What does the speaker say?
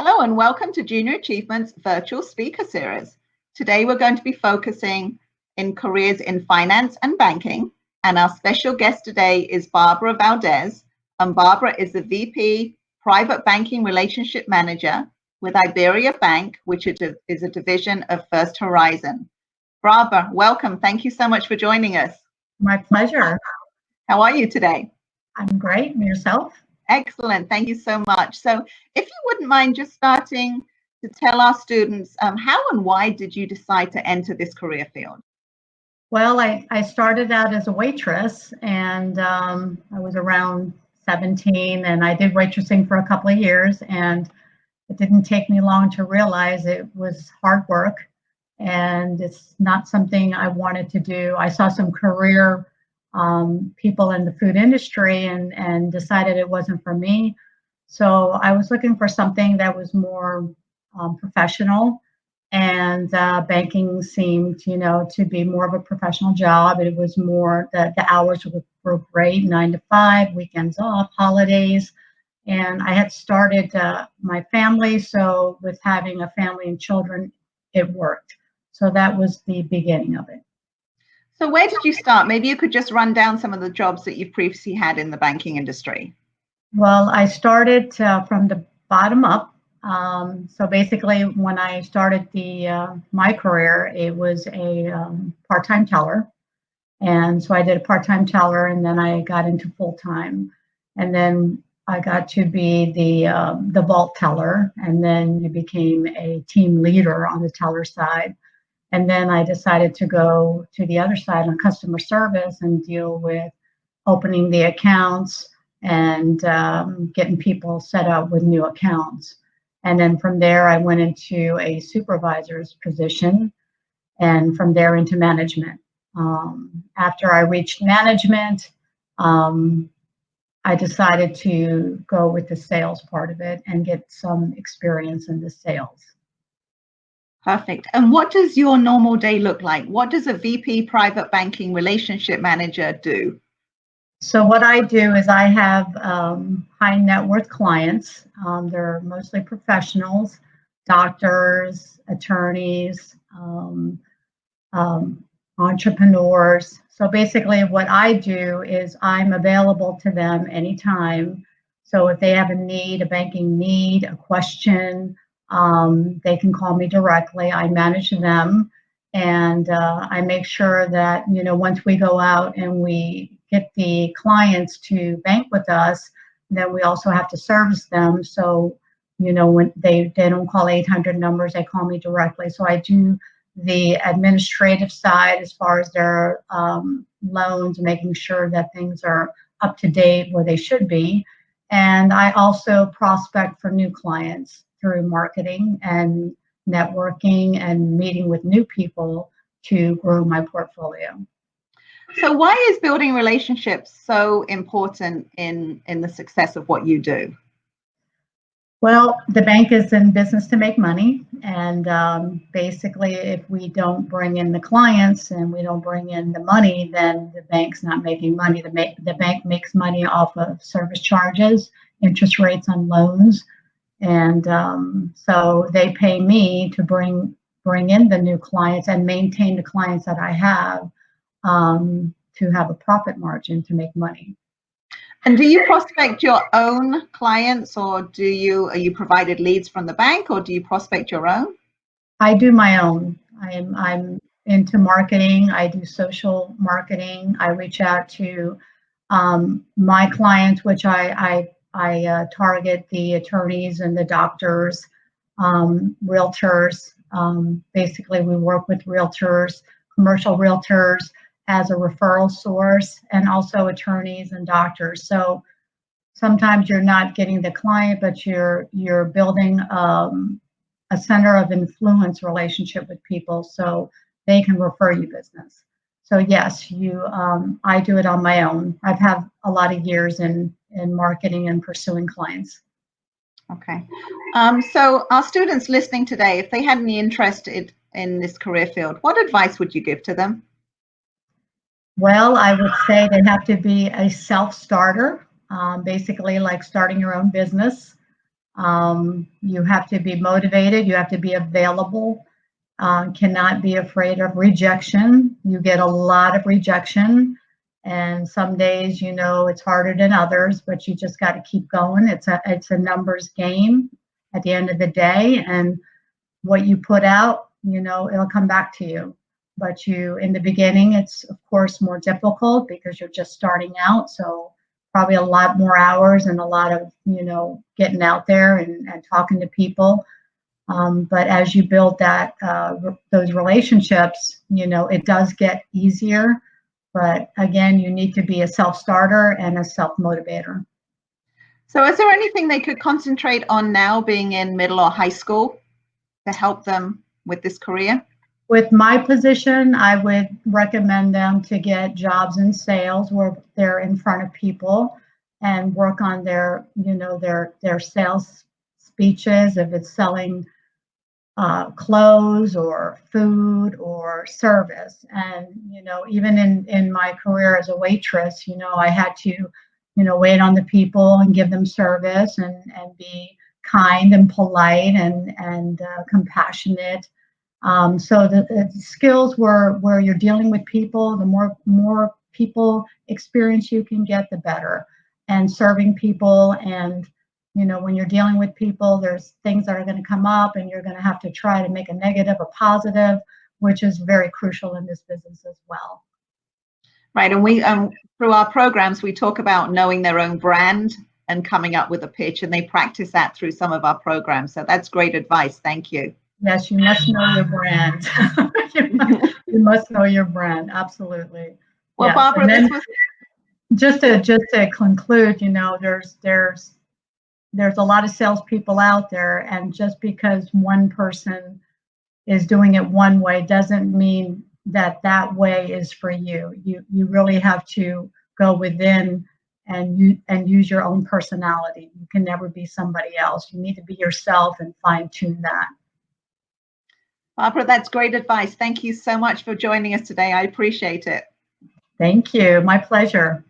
Hello and welcome to Junior Achievement's virtual speaker series. Today we're going to be focusing in careers in finance and banking, and our special guest today is Barbara Valdes, and Barbara is the VP Private Banking Relationship Manager with Iberia Bank, which is a division of First Horizon. Barbara, welcome. Thank you so much for joining us. My pleasure. How are you today? I'm great. And yourself? Excellent. Thank you so much. So if you wouldn't mind just starting to tell our students how and why did you decide to enter this career field? Well, I started out as a waitress, and I was around 17, and I did waitressing for a couple of years, and it didn't take me long to realize it was hard work, and it's not something I wanted to do. I saw some career people in the food industry and decided it wasn't for me. So I was looking for something that was more professional, and banking seemed, to be more of a professional job. It was more, the hours were great, 9 to 5, weekends off, holidays. And I had started my family, so with having a family and children, it worked. So that was the beginning of it. So where did you start? Maybe you could just run down some of the jobs that you've previously had in the banking industry. Well, I started from the bottom up. So basically, when I started my career, it was a part-time teller. And so I did a part-time teller, and then I got into full-time. And then I got to be the vault teller, and then you became a team leader on the teller side. And then I decided to go to the other side on customer service and deal with opening the accounts and getting people set up with new accounts. And then from there, I went into a supervisor's position, and from there into management. After I reached management, I decided to go with the sales part of it and get some experience in the sales. Perfect. And what does your normal day look like? What does a VP Private Banking Relationship Manager do? So what I do is I have high net worth clients. They're mostly professionals, doctors, attorneys, entrepreneurs. So basically what I do is I'm available to them anytime. So if they have a need, a banking need, a question, they can call me directly. I manage them, and I make sure that, once we go out and we get the clients to bank with us, then we also have to service them. So, when they don't call 800 numbers, they call me directly. So I do the administrative side as far as their loans, making sure that things are up to date where they should be. And I also prospect for new clients through marketing and networking and meeting with new people to grow my portfolio. So why is building relationships so important in the success of what you do? Well, the bank is in business to make money. And basically, if we don't bring in the clients and we don't bring in the money, then the bank's not making money. The bank makes money off of service charges, interest rates on loans. And so they pay me to bring in the new clients and maintain the clients that I have, to have a profit margin to make money. And do you prospect your own clients, or are you provided leads from the bank, or do you prospect your own? I do my own. I'm into marketing. I do social marketing. I reach out to my clients, which I target the attorneys and the doctors, realtors. Basically, we work with realtors, commercial realtors, as a referral source, and also attorneys and doctors. So sometimes you're not getting the client, but you're building a center of influence relationship with people, so they can refer you business. So yes, I do it on my own. I've had a lot of years in marketing and pursuing clients. Okay. So our students listening today, if they had any interest in this career field, what advice would you give to them? Well, I would say they have to be a self-starter, basically like starting your own business. You have to be motivated. You have to be available. Cannot be afraid of rejection. You get a lot of rejection, and some days, you know, it's harder than others, but you just got to keep going. It's a numbers game at the end of the day, and what you put out, you know, it'll come back to you. But in the beginning, it's of course more difficult because you're just starting out. So probably a lot more hours and a lot of, you know, getting out there and talking to people. But as you build those relationships, you know, it does get easier. But again, you need to be a self-starter and a self-motivator. So is there anything they could concentrate on now, being in middle or high school, to help them with this career? With my position, I would recommend them to get jobs in sales where they're in front of people and work on their, you know, their sales speeches. If it's selling clothes or food or service. And, you know, even in my career as a waitress, you know, I had to, you know, wait on the people and give them service and be kind and polite and compassionate. So the skills where you're dealing with people, the more people experience you can get, the better. And serving people, and you know, when you're dealing with people, there's things that are going to come up, and you're going to have to try to make a negative a positive, which is very crucial in this business as well. Right, and we through our programs we talk about knowing their own brand and coming up with a pitch, and they practice that through some of our programs. So that's great advice. Thank you. Yes, you must know your brand. you must know your brand. Absolutely. Well, yes. Barbara, then, this was just to conclude. You know, there's a lot of salespeople out there, and just because one person is doing it one way doesn't mean that way is for you. You really have to go within and use your own personality. You can never be somebody else. You need to be yourself and fine tune that. Barbara, that's great advice. Thank you so much for joining us today. I appreciate it. Thank you. My pleasure.